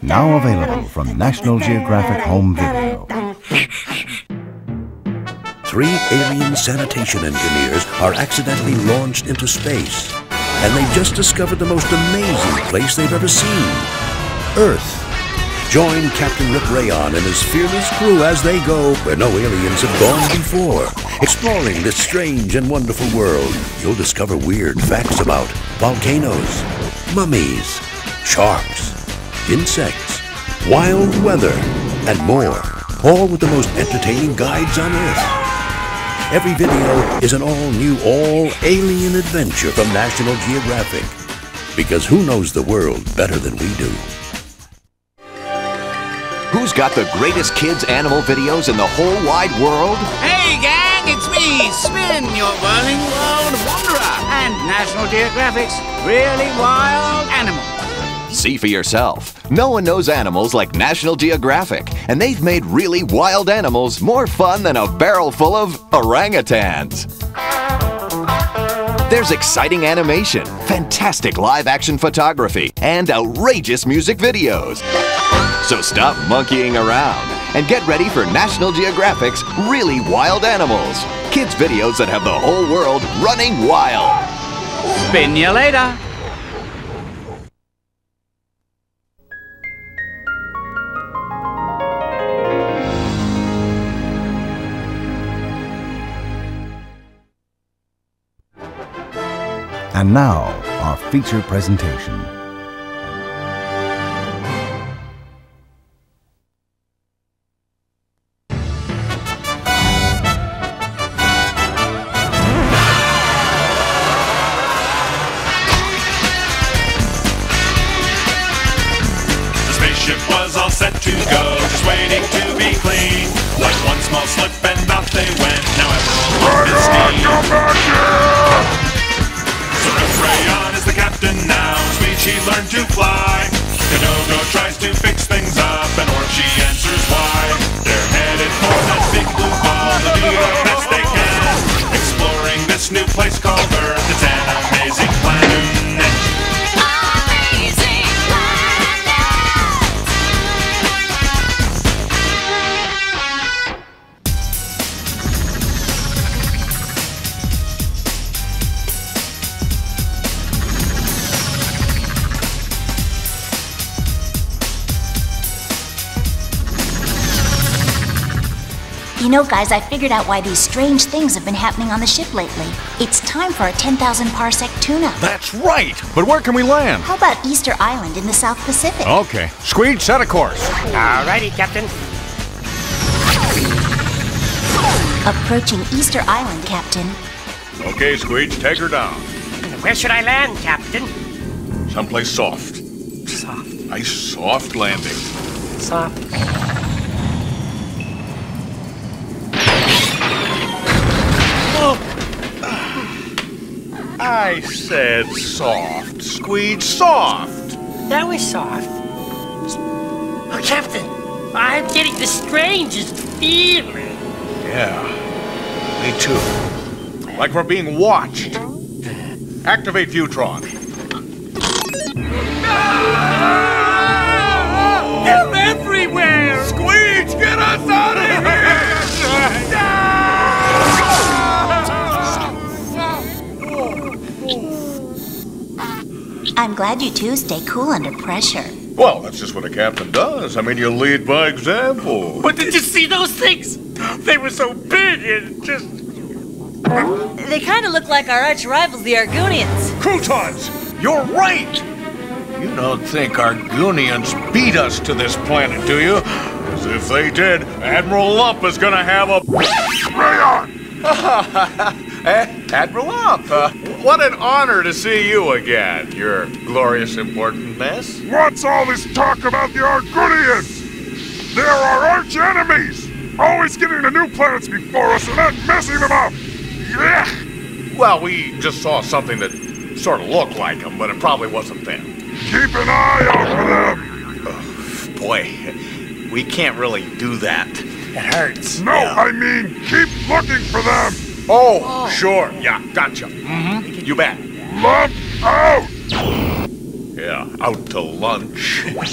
Now available from National Geographic Home Video. 3 alien sanitation engineers are accidentally launched into space, and they've just discovered the most amazing place they've ever seen, Earth. Join Captain Rick Rayon and his fearless crew as they go where no aliens have gone before. Exploring this strange and wonderful world, you'll discover weird facts about volcanoes, mummies, sharks, insects, wild weather, and more, all with the most entertaining guides on Earth. Every video is an all-new, all-alien adventure from National Geographic, because who knows the world better than we do? Who's got the greatest kids' animal videos in the whole wide world? Hey gang, it's me, Spin, your whirling world wanderer, and National Geographic's Really Wild Animals. See for yourself. No one knows animals like National Geographic, and they've made really wild animals more fun than a barrel full of orangutans. There's exciting animation, fantastic live-action photography, and outrageous music videos. So stop monkeying around and get ready for National Geographic's Really Wild Animals. Kids' videos that have the whole world running wild. Spin you later. And now, our feature presentation. The spaceship was all set to go, just waiting to be clean. Like one small slip and out they went, now everyone lost steam. Come back here! Rayon is the captain now, sweet she learned to fly. Kanogo tries to fix things up, and Orb she answers why. They're headed for that big blue ball to do the best they can. Exploring this new place called Earth, it's an amazing planet. Amazing planet. You know, guys, I figured out why these strange things have been happening on the ship lately. It's time for a 10,000 parsec tune-up. That's right! But where can we land? How about Easter Island in the South Pacific? Okay. Squeege, set a course. Alrighty, Captain. Approaching Easter Island, Captain. Okay, Squeege, take her down. Where should I land, Captain? Someplace soft. Soft. Nice, soft landing. Soft. I said soft, Squeege, soft. That was soft. Oh, Captain, I'm getting the strangest feeling. Yeah, me too. Like we're being watched. Activate Futron. They're everywhere! Squeege, get us out of here! I'm glad you two stay cool under pressure. Well, that's just what a captain does. I mean, you lead by example. But did you see those things? They were so big and just... They kind of look like our arch rivals, the Argonians. Croutons, you're right! You don't think Argonians beat us to this planet, do you? Because if they did, Admiral Lump is gonna have a... Rayon! Admiral Lump, what an honor to see you again, your glorious importantness. What's all this talk about the Argonians? They're our arch enemies! Always getting to new planets before us and then messing them up! Yeah. Well, we just saw something that sort of looked like them, but it probably wasn't them. Keep an eye out for them! Boy, we can't really do that. It hurts. No, yeah. I mean, keep looking for them! Oh, sure. Yeah, gotcha. Mm-hmm. You bet. Lump out! Yeah, out to lunch. What?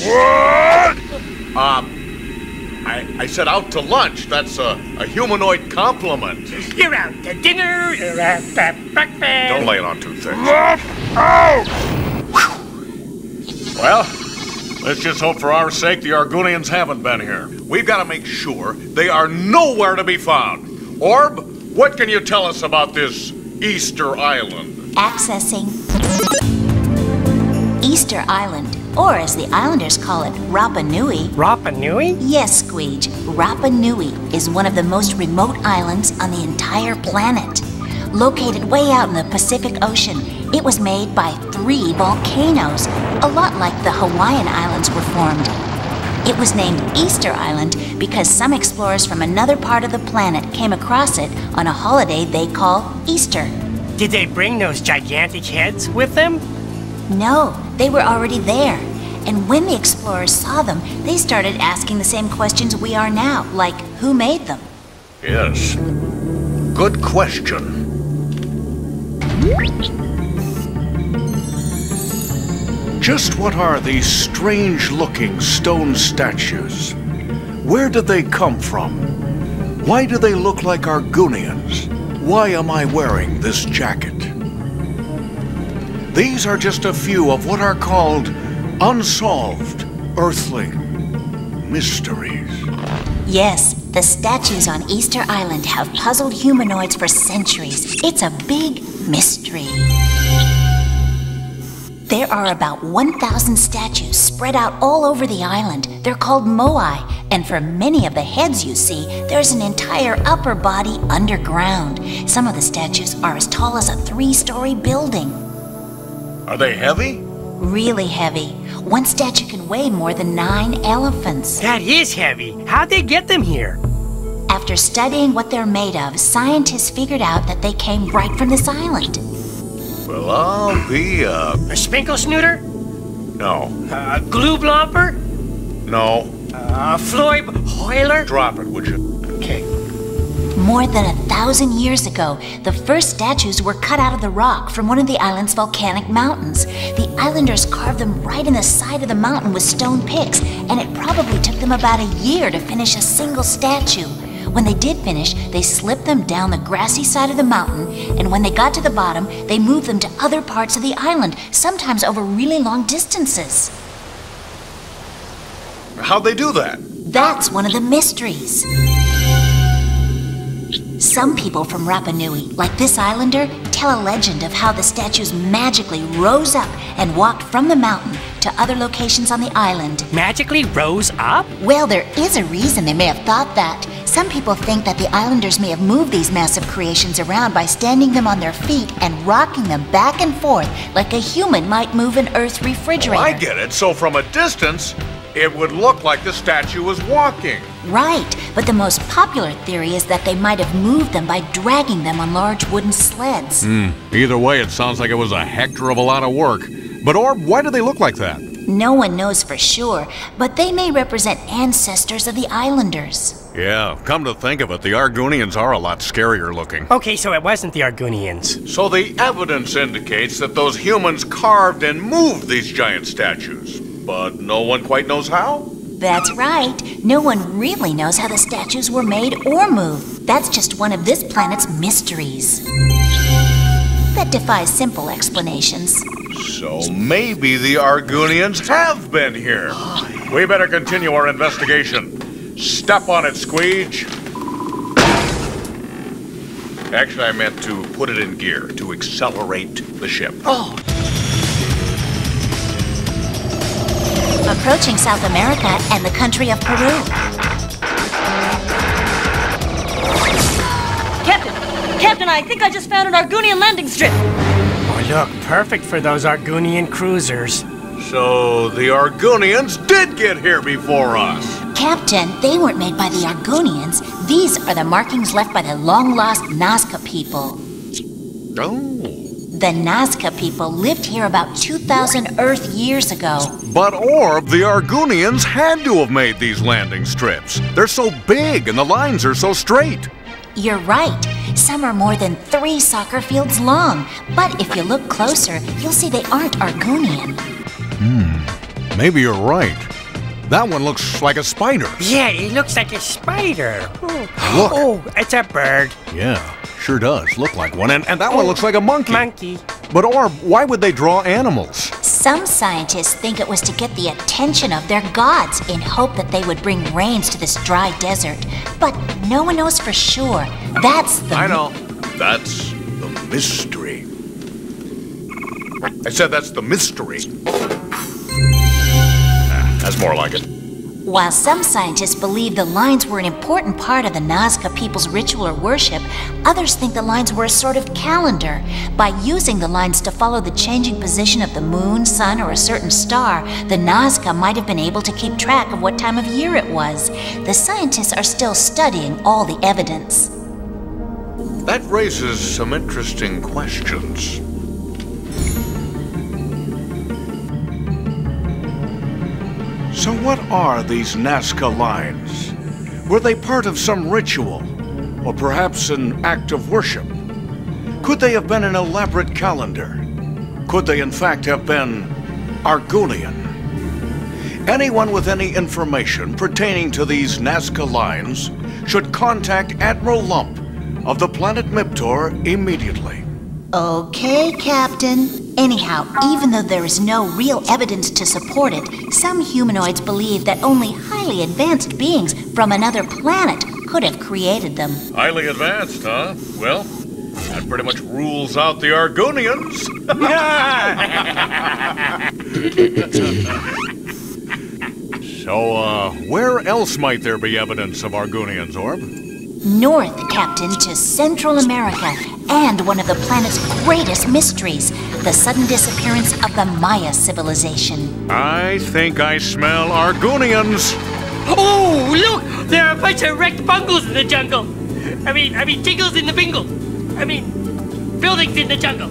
I said out to lunch. That's a humanoid compliment. You're out to dinner, you're out to breakfast. Don't lay it on too thick. Left out! Well, let's just hope for our sake the Argonians haven't been here. We've got to make sure they are nowhere to be found. Orb, what can you tell us about this Easter Island? Accessing Easter Island, or as the islanders call it, Rapa Nui. Rapa Nui? Yes, Squeege. Rapa Nui is one of the most remote islands on the entire planet. Located way out in the Pacific Ocean, it was made by 3 volcanoes, a lot like the Hawaiian Islands were formed. It was named Easter Island because some explorers from another part of the planet came across it on a holiday they call Easter. Did they bring those gigantic heads with them? No, they were already there. And when the explorers saw them, they started asking the same questions we are now, like who made them? Yes. Good question. Just what are these strange-looking stone statues? Where did they come from? Why do they look like Argonians? Why am I wearing this jacket? These are just a few of what are called unsolved earthly mysteries. Yes, the statues on Easter Island have puzzled humanoids for centuries. It's a big mystery. There are about 1,000 statues spread out all over the island. They're called moai, and for many of the heads you see, there's an entire upper body underground. Some of the statues are as tall as a 3-story building. Are they heavy? Really heavy. One statue can weigh more than 9 elephants. That is heavy. How'd they get them here? After studying what they're made of, scientists figured out that they came right from this island. Well, I'll be A sprinkle snooter? No. A glue blomper? No. A Floyd Hoyler? Drop it, would you? Okay. More than 1,000 years ago, the first statues were cut out of the rock from one of the island's volcanic mountains. The islanders carved them right in the side of the mountain with stone picks, and it probably took them about a year to finish a single statue. When they did finish, they slipped them down the grassy side of the mountain, and when they got to the bottom, they moved them to other parts of the island, sometimes over really long distances. How'd they do that? That's one of the mysteries. Some people from Rapa Nui, like this islander, tell a legend of how the statues magically rose up and walked from the mountain to other locations on the island. Magically rose up? Well, there is a reason they may have thought that. Some people think that the islanders may have moved these massive creations around by standing them on their feet and rocking them back and forth like a human might move an Earth refrigerator. Oh, I get it. So from a distance, it would look like the statue was walking. Right, but the most popular theory is that they might have moved them by dragging them on large wooden sleds. Either way, it sounds like it was a hector of a lot of work. But Orb, why do they look like that? No one knows for sure, but they may represent ancestors of the islanders. Yeah, come to think of it, the Argonians are a lot scarier looking. Okay, so it wasn't the Argonians. So the evidence indicates that those humans carved and moved these giant statues. But no one quite knows how? That's right. No one really knows how the statues were made or moved. That's just one of this planet's mysteries that defies simple explanations. So maybe the Argonians have been here. We better continue our investigation. Step on it, Squeege. Actually, I meant to put it in gear to accelerate the ship. Oh. Approaching South America and the country of Peru. Captain, I think I just found an Argonian landing strip. Oh, look, perfect for those Argonian cruisers. So the Argonians did get here before us. Captain, they weren't made by the Argonians. These are the markings left by the long-lost Nazca people. Oh. The Nazca people lived here about 2,000 Earth years ago. But Orb, the Argonians had to have made these landing strips. They're so big and the lines are so straight. You're right. Some are more than 3 soccer fields long. But if you look closer, you'll see they aren't Argonian. Maybe you're right. That one looks like a spider. Yeah, it looks like a spider. Look. Oh, it's a bird. Yeah, sure does look like one. And that one looks like a monkey. Monkey. But Orb, why would they draw animals? Some scientists think it was to get the attention of their gods in hope that they would bring rains to this dry desert. But no one knows for sure. That's the... I know. That's the mystery. I said that's the mystery. That's more like it. While some scientists believe the lines were an important part of the Nazca people's ritual or worship, others think the lines were a sort of calendar. By using the lines to follow the changing position of the moon, sun, or a certain star, the Nazca might have been able to keep track of what time of year it was. The scientists are still studying all the evidence. That raises some interesting questions. So what are these Nazca lines? Were they part of some ritual, or perhaps an act of worship? Could they have been an elaborate calendar? Could they in fact have been Argonian? Anyone with any information pertaining to these Nazca lines should contact Admiral Lump of the planet Miptor immediately. Okay, Captain. Anyhow, even though there is no real evidence to support it, some humanoids believe that only highly advanced beings from another planet could have created them. Highly advanced, huh? Well, that pretty much rules out the Argonians. So, where else might there be evidence of Argonians, Orb? North, Captain, to Central America, and one of the planet's greatest mysteries, the sudden disappearance of the Maya civilization. I think I smell Argonians. Oh, look! There are a bunch of wrecked bungles in the jungle. I mean, jingles in the bingle. Buildings in the jungle.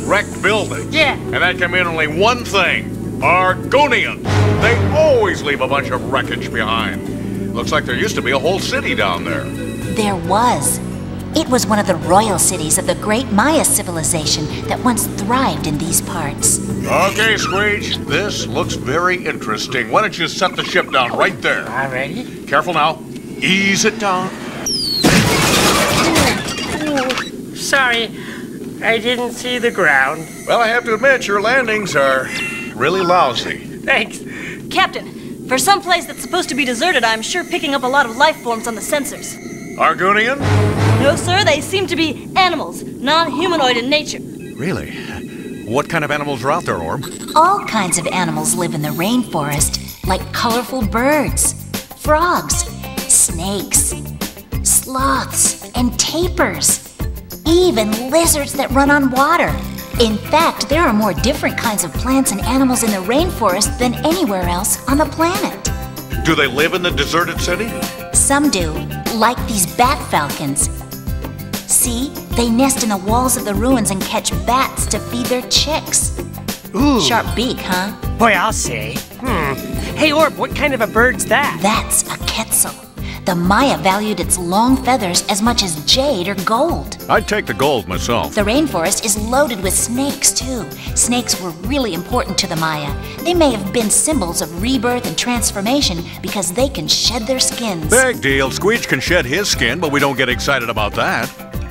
Wrecked buildings? Yeah. And that can mean only one thing. Argonians. They always leave a bunch of wreckage behind. Looks like there used to be a whole city down there. There was. It was one of the royal cities of the great Maya civilization that once thrived in these parts. Okay, Screech, this looks very interesting. Why don't you set the ship down right there? All ready? Careful now. Ease it down. Sorry, I didn't see the ground. Well, I have to admit, your landings are really lousy. Thanks. Captain, for some place that's supposed to be deserted, I'm sure picking up a lot of life forms on the sensors. Argonian? No, sir, they seem to be animals, non-humanoid in nature. Really? What kind of animals are out there, Orb? All kinds of animals live in the rainforest, like colorful birds, frogs, snakes, sloths, and tapirs. Even lizards that run on water. In fact, there are more different kinds of plants and animals in the rainforest than anywhere else on the planet. Do they live in the deserted city? Some do, like these bat falcons. See, they nest in the walls of the ruins and catch bats to feed their chicks. Ooh. Sharp beak, huh? Boy, I'll say. Hey, Orb, what kind of a bird's that? That's a quetzal. The Maya valued its long feathers as much as jade or gold. I'd take the gold myself. The rainforest is loaded with snakes, too. Snakes were really important to the Maya. They may have been symbols of rebirth and transformation because they can shed their skins. Big deal. Squeech can shed his skin, but we don't get excited about that.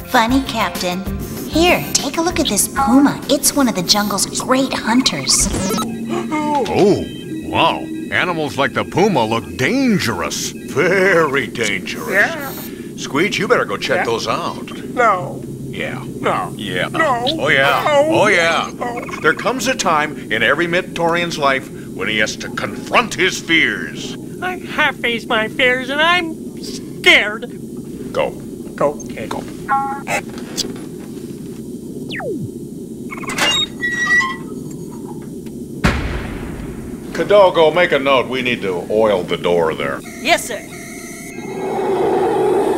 Funny, Captain. Here, take a look at this puma. It's one of the jungle's great hunters. Oh, wow. Animals like the puma look dangerous. Very dangerous. Yeah. Squeech, you better go check those out. No. Yeah. No. Yeah. No. Oh, yeah. No. Oh, yeah. No. There comes a time in every Mid-Torian's life when he has to confront his fears. I have faced my fears and I'm scared. Go. Go, kid. Go. Cadogo, make a note. We need to oil the door there. Yes, sir.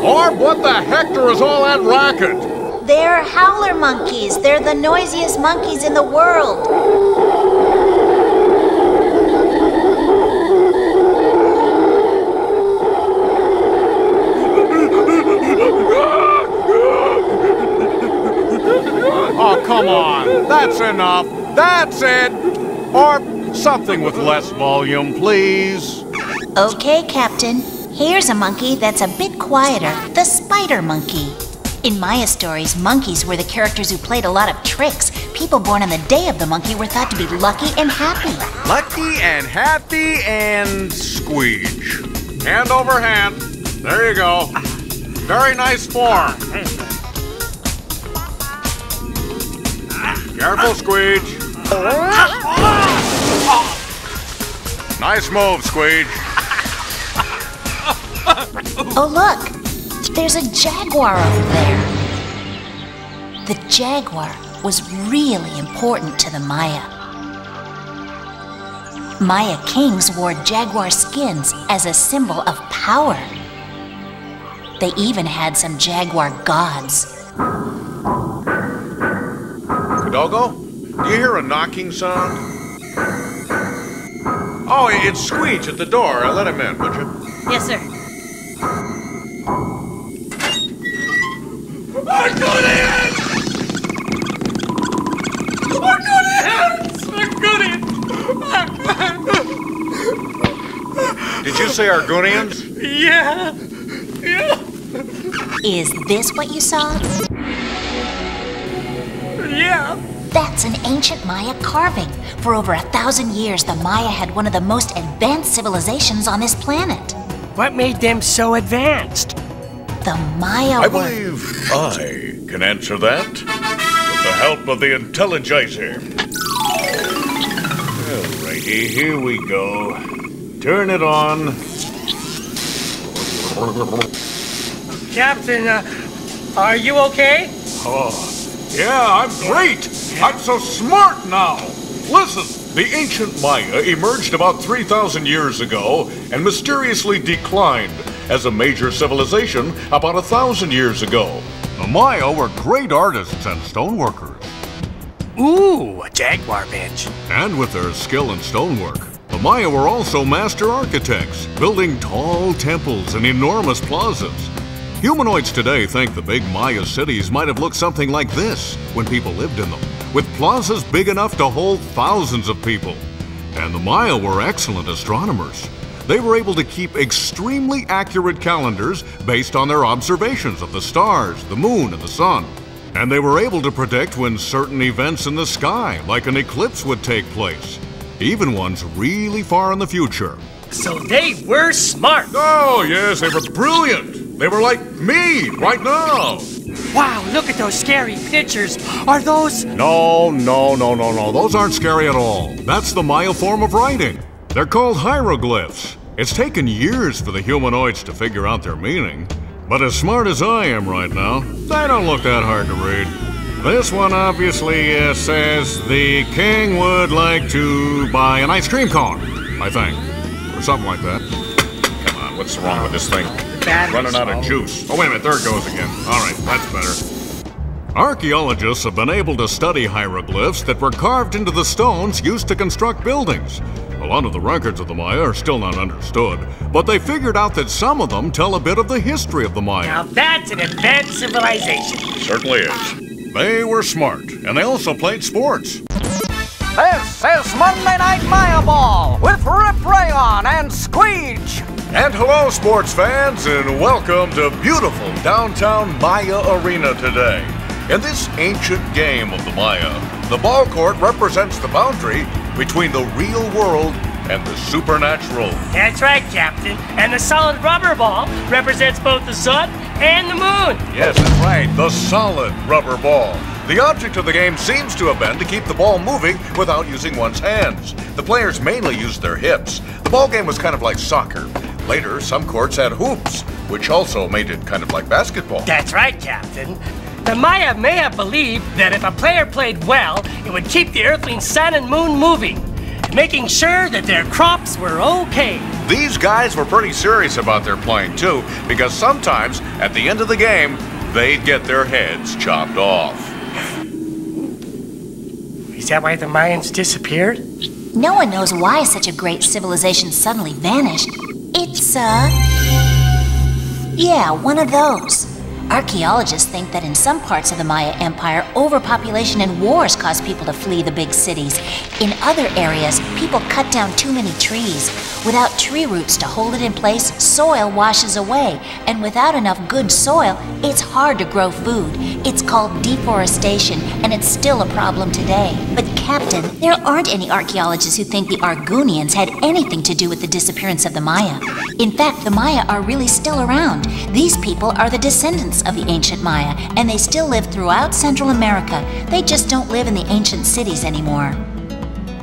Orb, what the hector is all that racket? They're howler monkeys. They're the noisiest monkeys in the world. Oh, come on. That's enough. That's it. Orb, Something with less volume, please. Okay, Captain. Here's a monkey that's a bit quieter, the spider monkey. In Maya stories, monkeys were the characters who played a lot of tricks. People born on the day of the monkey were thought to be lucky and happy. Lucky and happy and squeege. Hand over hand. There you go. Very nice form. Careful, Squeege. Nice move, Squeege. Oh, look! There's a jaguar over there. The jaguar was really important to the Maya. Maya kings wore jaguar skins as a symbol of power. They even had some jaguar gods. Hidalgo, do you hear a knocking sound? Oh, it's Squeege at the door. Let him in, would you? Yes, sir. Argonians! Argonians! Did you say Argonians? Yeah. Is this what you saw? Yeah. That's an ancient Maya carving. For over 1,000 years, the Maya had one of the most advanced civilizations on this planet. What made them so advanced? The Maya I were... believe I can answer that with the help of the Intelligizer. Alrighty, here we go. Turn it on. Captain, are you okay? Oh, yeah, I'm great. I'm so smart now. Listen, the ancient Maya emerged about 3,000 years ago and mysteriously declined as a major civilization about 1,000 years ago. The Maya were great artists and stoneworkers. Ooh, a jaguar bench. And with their skill in stonework, the Maya were also master architects, building tall temples and enormous plazas. Humanoids today think the big Maya cities might have looked something like this when people lived in them, with plazas big enough to hold thousands of people. And the Maya were excellent astronomers. They were able to keep extremely accurate calendars based on their observations of the stars, the moon, and the sun. And they were able to predict when certain events in the sky, like an eclipse, would take place, even ones really far in the future. So they were smart. Oh, yes, they were brilliant. They were like me right now. Wow, look at those scary pictures. Are those... No. Those aren't scary at all. That's the Maya form of writing. They're called hieroglyphs. It's taken years for the humanoids to figure out their meaning. But as smart as I am right now, they don't look that hard to read. This one obviously says the king would like to buy an ice cream cone, I think. Or something like that. Come on, what's wrong with this thing? Running out of juice. Oh, wait a minute, there it goes again. All right, that's better. Archaeologists have been able to study hieroglyphs that were carved into the stones used to construct buildings. A lot of the records of the Maya are still not understood, but they figured out that some of them tell a bit of the history of the Maya. Now that's an advanced civilization. Certainly is. They were smart, and they also played sports. This is Monday Night Maya Ball with Rip Rayon and Squeege. And hello, sports fans, and welcome to beautiful downtown Maya Arena today. In this ancient game of the Maya, the ball court represents the boundary between the real world and the supernatural. That's right, Captain. And the solid rubber ball represents both the sun and the moon. Yes, that's right, the solid rubber ball. The object of the game seems to have been to keep the ball moving without using one's hands. The players mainly used their hips. The ball game was kind of like soccer. Later, some courts had hoops, which also made it kind of like basketball. That's right, Captain. The Maya may have believed that if a player played well, it would keep the earthling sun and moon moving, making sure that their crops were okay. These guys were pretty serious about their playing too, because sometimes, at the end of the game, they'd get their heads chopped off. Is that why the Mayans disappeared? No one knows why such a great civilization suddenly vanished. It's, yeah, one of those. Archaeologists think that in some parts of the Maya Empire, overpopulation and wars caused people to flee the big cities. In other areas, people cut down too many trees. Without tree roots to hold it in place, soil washes away. And without enough good soil, it's hard to grow food. It's called deforestation, and it's still a problem today. But Captain, there aren't any archaeologists who think the Argonians had anything to do with the disappearance of the Maya. In fact, the Maya are really still around. These people are the descendants of the ancient Maya, and they still live throughout Central America. They just don't live in the ancient cities anymore.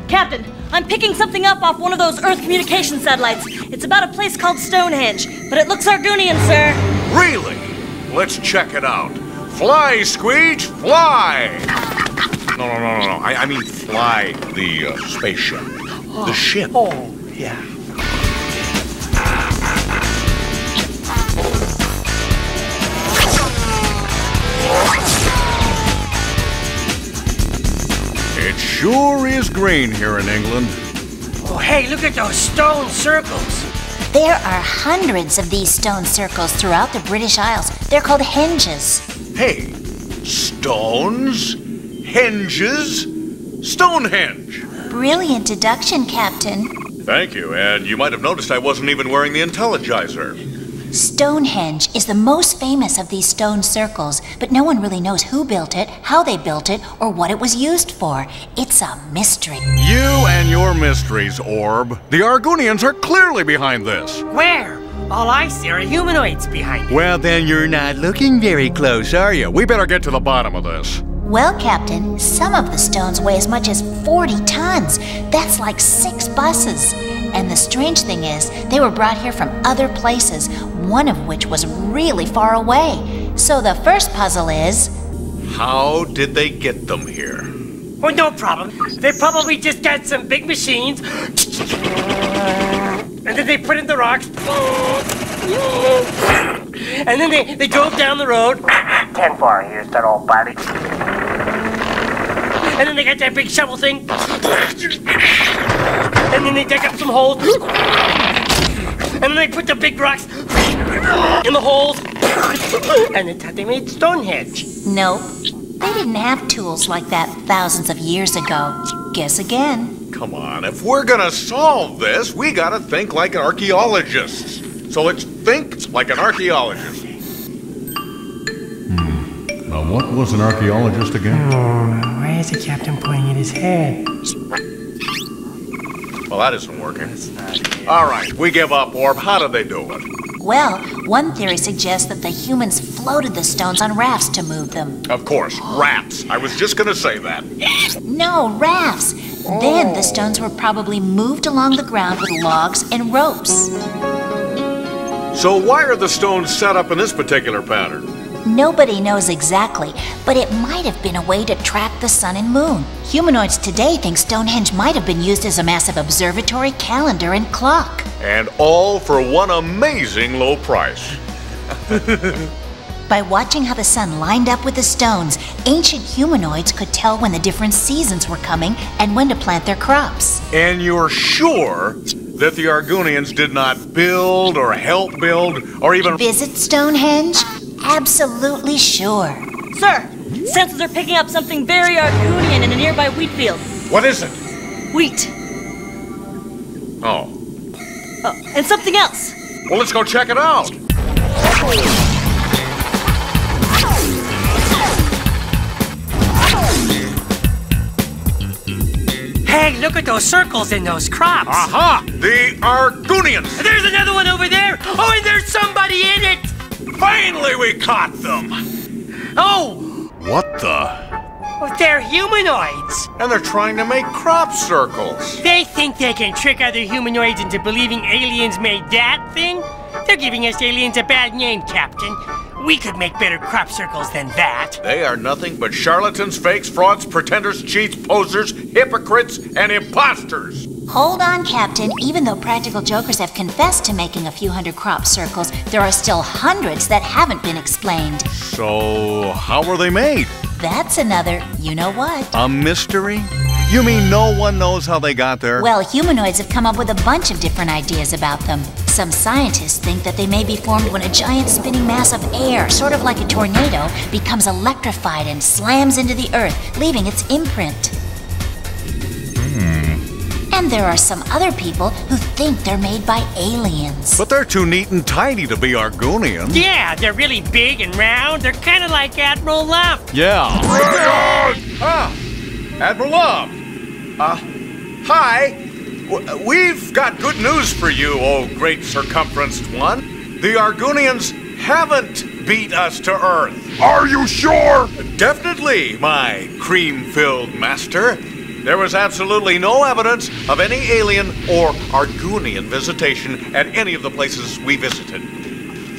Captain, I'm picking something up off one of those Earth communication satellites. It's about a place called Stonehenge, but it looks Argonian, sir. Really? Let's check it out. Fly, Squeech, fly! No. I mean fly the spaceship. The ship. Oh, yeah. It sure is green here in England. Oh, hey, look at those stone circles. There are hundreds of these stone circles throughout the British Isles. They're called henges. Hey, stones, henges, Stonehenge. Brilliant deduction, Captain. Thank you, and you might have noticed I wasn't even wearing the Intelligizer. Stonehenge is the most famous of these stone circles, but no one really knows who built it, how they built it, or what it was used for. It's a mystery. You and your mysteries, Orb. The Argonians are clearly behind this. Where? All I see are humanoids behind it. Well, then you're not looking very close, are you? We better get to the bottom of this. Well, Captain, some of the stones weigh as much as 40 tons. That's like 6 buses. And the strange thing is, they were brought here from other places, one of which was really far away. So the first puzzle is... how did they get them here? Well, no problem. They probably just got some big machines, and then they put in the rocks, and then they drove down the road. 10-4, here's that old body. And then they got that big shovel thing. And then they dug up some holes. And then they put the big rocks in the holes. And that's how they made Stonehenge. Nope. They didn't have tools like that thousands of years ago. Guess again. Come on, if we're gonna solve this, we gotta think like archaeologists. So let's think like an archaeologist. Now, what was an archaeologist again? Oh, why is the captain pointing at his head? Well, that isn't working. All right, we give up, Orb. How did they do it? Well, one theory suggests that the humans floated the stones on rafts to move them. Of course, rafts. I was just gonna say that. No, rafts. Then the stones were probably moved along the ground with logs and ropes. So why are the stones set up in this particular pattern? Nobody knows exactly, but it might have been a way to track the sun and moon. Humanoids today think Stonehenge might have been used as a massive observatory, calendar, and clock. And all for one amazing low price. By watching how the sun lined up with the stones, ancient humanoids could tell when the different seasons were coming and when to plant their crops. And you're sure that the Argonians did not build or help build or even visit Stonehenge? Absolutely sure. Sir, sensors are picking up something very Argonian in a nearby wheat field. What is it? Wheat. Oh. Oh, and something else. Well, let's go check it out. Hey, look at those circles in those crops. Aha! The Argonians! There's another one over there. Oh, and there's somebody in it. Finally, we caught them! Oh! What the? Well, they're humanoids. And they're trying to make crop circles. They think they can trick other humanoids into believing aliens made that thing? They're giving us aliens a bad name, Captain. We could make better crop circles than that. They are nothing but charlatans, fakes, frauds, pretenders, cheats, posers, hypocrites, and imposters. Hold on, Captain. Even though practical jokers have confessed to making a few hundred crop circles, there are still hundreds that haven't been explained. So, how were they made? That's another you-know-what. A mystery? You mean no one knows how they got there? Well, humanoids have come up with a bunch of different ideas about them. Some scientists think that they may be formed when a giant spinning mass of air, sort of like a tornado, becomes electrified and slams into the Earth, leaving its imprint. And there are some other people who think they're made by aliens. But they're too neat and tiny to be Argonians. Yeah, they're really big and round. They're kind of like Admiral Love. Yeah. Admiral Love. Hi. We've got good news for you, oh great circumferenced one. The Argonians haven't beat us to Earth. Are you sure? Definitely, my cream-filled master. There was absolutely no evidence of any alien or Argonian visitation at any of the places we visited.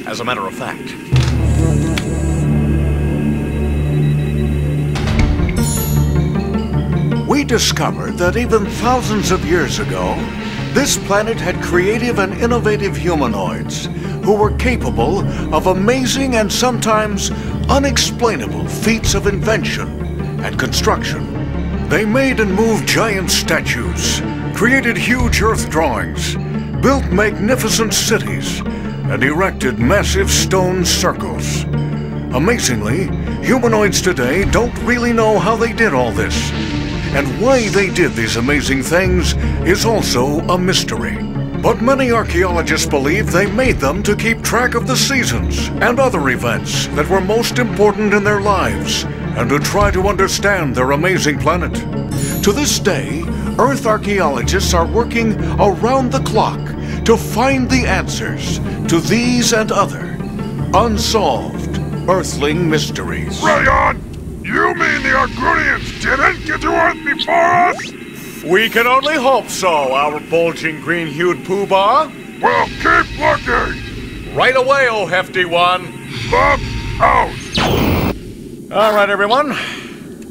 As a matter of fact. We discovered that even thousands of years ago, this planet had creative and innovative humanoids who were capable of amazing and sometimes unexplainable feats of invention and construction. They made and moved giant statues, created huge earth drawings, built magnificent cities, and erected massive stone circles. Amazingly, humanoids today don't really know how they did all this. And why they did these amazing things is also a mystery. But many archaeologists believe they made them to keep track of the seasons and other events that were most important in their lives, and to try to understand their amazing planet. To this day, Earth archaeologists are working around the clock to find the answers to these and other unsolved Earthling mysteries. Rayon! You mean the Argonians didn't get to Earth before us? We can only hope so, our bulging green-hued poobah. Well, keep looking! Right away, oh hefty one. Look out! All right, everyone.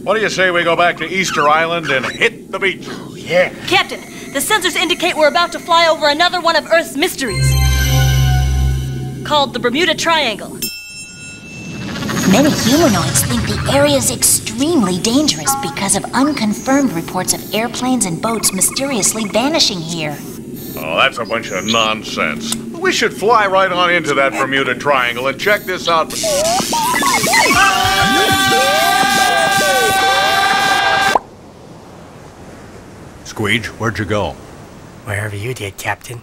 What do you say we go back to Easter Island and hit the beach? Yeah. Captain, the sensors indicate we're about to fly over another one of Earth's mysteries. Called the Bermuda Triangle. Many humanoids think the area is extremely dangerous because of unconfirmed reports of airplanes and boats mysteriously vanishing here. Oh, that's a bunch of nonsense. We should fly right on into that Bermuda Triangle and check this out. Squeege, where'd you go? Wherever you did, Captain.